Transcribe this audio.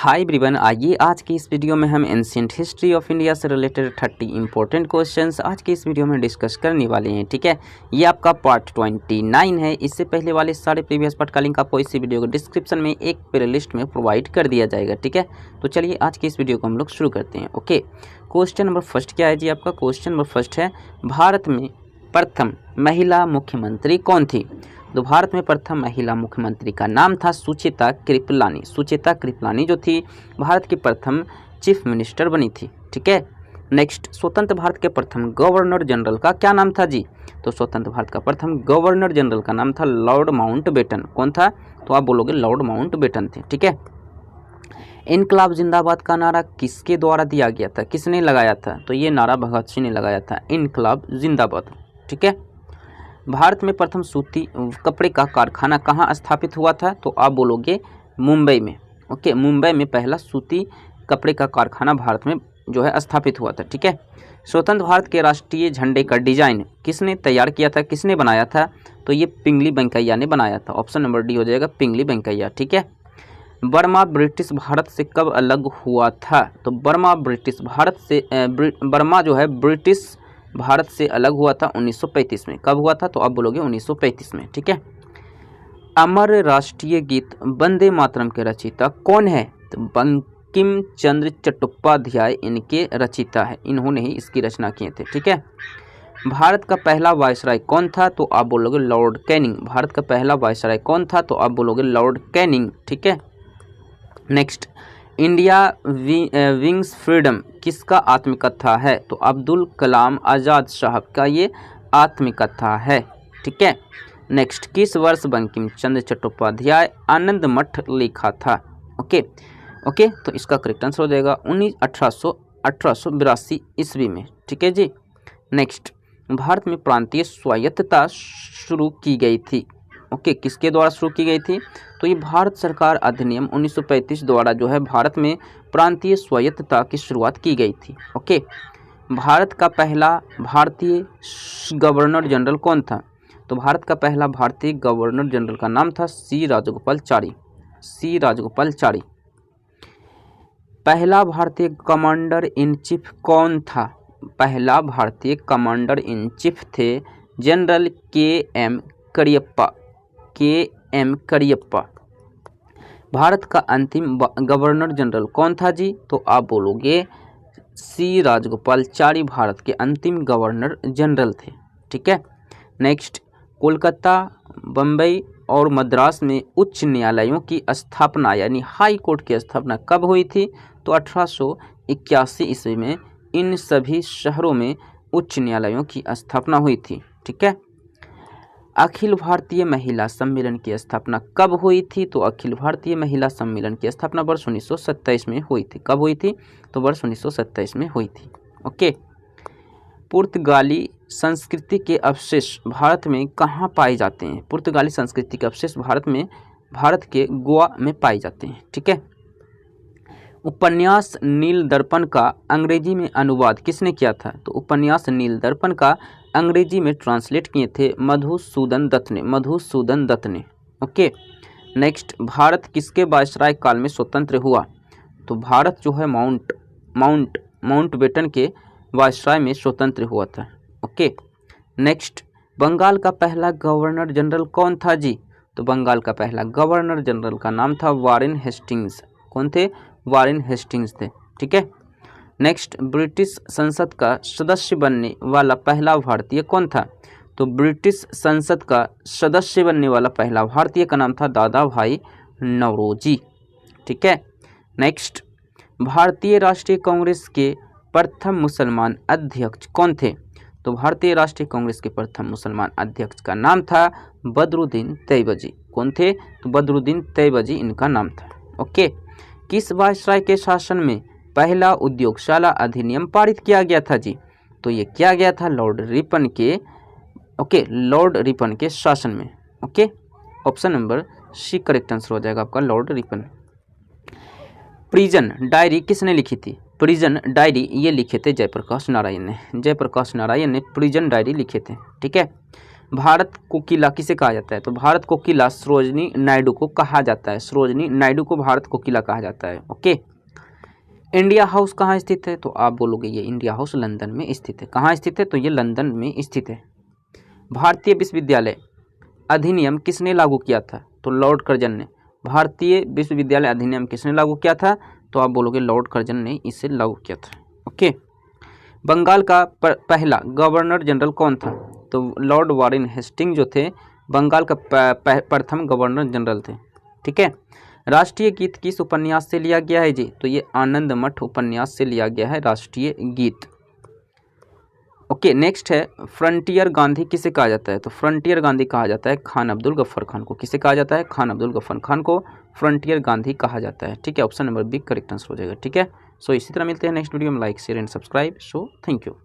Hi everyone, आइए आज की इस वीडियो में हम एंशिएंट हिस्ट्री ऑफ इंडिया से रिलेटेड 30 इंपॉर्टेंट क्वेश्चंस आज की इस वीडियो में डिस्कस करने वाले हैं। ठीक है, ये आपका पार्ट 29 है। इससे पहले वाले सारे प्रीवियस पार्ट का लिंक आपको इसी वीडियो को डिस्क्रिप्शन में एक प्ले लिस्ट में प्रोवाइड कर दिया जाएगा। ठीक है, तो चलिए आज की इस वीडियो को हम लोग शुरू करते हैं। ओके, क्वेश्चन नंबर फर्स्ट क्या है जी? आपका क्वेश्चन नंबर फर्स्ट है, भारत में प्रथम महिला मुख्यमंत्री कौन थी? तो भारत में प्रथम महिला मुख्यमंत्री का नाम था सुचेता कृपलानी। सुचेता कृपलानी जो थी भारत की प्रथम चीफ मिनिस्टर बनी थी। ठीक है, नेक्स्ट, स्वतंत्र भारत के प्रथम गवर्नर जनरल का क्या नाम था जी? तो स्वतंत्र भारत का प्रथम गवर्नर जनरल का नाम था लॉर्ड माउंटबेटन। कौन था? तो आप बोलोगे लॉर्ड माउंटबेटन थे। ठीक है, इनकलाब जिंदाबाद का नारा किसके द्वारा दिया गया था? किसने लगाया था? तो ये नारा भगत सिंह ने लगाया था, इनकलाब जिंदाबाद। ठीक है, भारत में प्रथम सूती कपड़े का कारखाना कहाँ स्थापित हुआ था? तो आप बोलोगे मुंबई में। ओके, मुंबई में पहला सूती कपड़े का कारखाना भारत में जो है स्थापित हुआ था। ठीक है, स्वतंत्र भारत के राष्ट्रीय झंडे का डिजाइन किसने तैयार किया था? किसने बनाया था? तो ये पिंगली वेंकैया ने बनाया था। ऑप्शन नंबर डी हो जाएगा, पिंगली वेंकैया। ठीक है, बर्मा ब्रिटिश भारत से कब अलग हुआ था? तो बर्मा ब्रिटिश भारत से बर्मा जो है ब्रिटिश भारत से अलग हुआ था 1935 में। कब हुआ था? तो आप बोलोगे 1935 में। ठीक है, अमर राष्ट्रीय गीत वंदे मातरम के रचयिता कौन है? तो बंकिम चंद्र चट्टोपाध्याय इनके रचयिता है, इन्होंने ही इसकी रचना किए थे। ठीक है, भारत का पहला वायसराय कौन था? तो आप बोलोगे लॉर्ड कैनिंग। भारत का पहला वायसराय कौन था? तो आप बोलोगे लॉर्ड कैनिंग। ठीक है, नेक्स्ट, इंडिया विंग्स फ्रीडम किसका आत्मकथा है? तो अब्दुल कलाम आज़ाद साहब का ये आत्मकथा है। ठीक है, नेक्स्ट, किस वर्ष बंकिम चंद्र चट्टोपाध्याय आनंद मठ लिखा था? ओके, तो इसका करेक्ट आंसर हो जाएगा 1882 ईस्वी में। ठीक है जी, नेक्स्ट, भारत में प्रांतीय स्वायत्तता शुरू की गई थी। ओके, किसके द्वारा शुरू की गई थी? तो ये भारत सरकार अधिनियम 1935 द्वारा जो है भारत में प्रांतीय स्वायत्तता की शुरुआत की गई थी। ओके, भारत का पहला भारतीय गवर्नर जनरल कौन था? तो भारत का पहला भारतीय गवर्नर जनरल का नाम था सी राजगोपालाचारी। सी राजगोपालाचारी। पहला भारतीय कमांडर इन चीफ कौन था? पहला भारतीय कमांडर इन चीफ थे general KM. Cariappa. KM. Cariappa. Bharat का अंतिम गवर्नर जनरल कौन था जी? तो आप बोलोगे सी राजगोपालाचारी भारत के अंतिम गवर्नर जनरल थे। ठीक है, नेक्स्ट, कोलकाता, बम्बई और मद्रास में उच्च न्यायालयों की स्थापना यानी हाई कोर्ट की स्थापना कब हुई थी? तो 1881 ईस्वी में इन सभी शहरों में उच्च न्यायालयों की स्थापना हुई थी। ठीक है, अखिल भारतीय महिला सम्मेलन की स्थापना कब हुई थी? तो अखिल भारतीय महिला सम्मेलन की स्थापना वर्ष 1927 में हुई थी। कब हुई थी? तो वर्ष 1927 में हुई थी। ओके, पुर्तगाली संस्कृति के अवशेष भारत में कहाँ पाए जाते हैं? पुर्तगाली संस्कृति के अवशेष भारत के गोवा में पाए जाते हैं। ठीक है, उपन्यास नील दर्पण का अंग्रेजी में अनुवाद किसने किया था? तो उपन्यास नील दर्पण का अंग्रेजी में ट्रांसलेट किए थे मधुसूदन दत्त ने। मधुसूदन दत्त ने। ओके, नेक्स्ट, भारत किसके वायसराय काल में स्वतंत्र हुआ? तो भारत जो है माउंटबेटन के वायसराय में स्वतंत्र हुआ था। ओके, नेक्स्ट, बंगाल का पहला गवर्नर जनरल कौन था जी? तो बंगाल का पहला गवर्नर जनरल का नाम था वारेन हेस्टिंग्स। कौन थे? वारेन हेस्टिंग्स थे। ठीक है, नेक्स्ट, ब्रिटिश संसद का सदस्य बनने वाला पहला भारतीय कौन था? तो ब्रिटिश संसद का सदस्य बनने वाला पहला भारतीय का नाम था दादा भाई नौरोजी। ठीक है, नेक्स्ट, भारतीय राष्ट्रीय कांग्रेस के प्रथम मुसलमान अध्यक्ष कौन थे? तो भारतीय राष्ट्रीय कांग्रेस के प्रथम मुसलमान अध्यक्ष का नाम था बदरुद्दीन तैयबजी। कौन थे? तो बदरुद्दीन तैयबजी इनका नाम था। ओके, किस वायसराय के शासन में पहला उद्योगशाला अधिनियम पारित किया गया था जी? तो ये किया गया था लॉर्ड रिपन के लॉर्ड रिपन के शासन में। Okay, option number C correct answer हो जाएगा आपका, लॉर्ड रिपन। प्रिजन डायरी किसने लिखी थी? प्रिजन डायरी ये लिखे थे जयप्रकाश नारायण ने। जयप्रकाश नारायण ने प्रिजन डायरी लिखे थे। ठीक है, भारत को किला किसे कहा जाता है? तो भारत को किला सरोजनी नायडू को कहा जाता है। सरोजनी नायडू को भारत को किला कहा जाता है। ओके। इंडिया हाउस कहाँ स्थित है? तो आप बोलोगे ये इंडिया हाउस लंदन में स्थित है। कहाँ स्थित है? तो ये लंदन में स्थित है। भारतीय विश्वविद्यालय अधिनियम किसने लागू किया था? तो लॉर्ड कर्जन ने। भारतीय विश्वविद्यालय अधिनियम किसने लागू किया था? तो आप बोलोगे लॉर्ड कर्जन ने इसे लागू किया था। ओके। बंगाल का पहला गवर्नर जनरल कौन था? तो लॉर्ड वारेन हेस्टिंग जो थे बंगाल का प्रथम गवर्नर जनरल थे। ठीक है। राष्ट्रीय गीत किस उपन्यास से लिया गया है जी? तो ये आनंद मठ उपन्यास से लिया गया है राष्ट्रीय गीत। ओके। नेक्स्ट है फ्रंटियर गांधी किसे कहा जाता है? तो फ्रंटियर गांधी कहा जाता है खान अब्दुल गफ्फार खान को। किसे कहा जाता है? खान अब्दुल गफ्फार खान को फ्रंटियर गांधी कहा जाता है। ठीक है। Option number B correct answer हो जाएगा। ठीक है। सो इसी तरह मिलते हैं नेक्स्ट वीडियो में। Like share and subscribe. So thank you.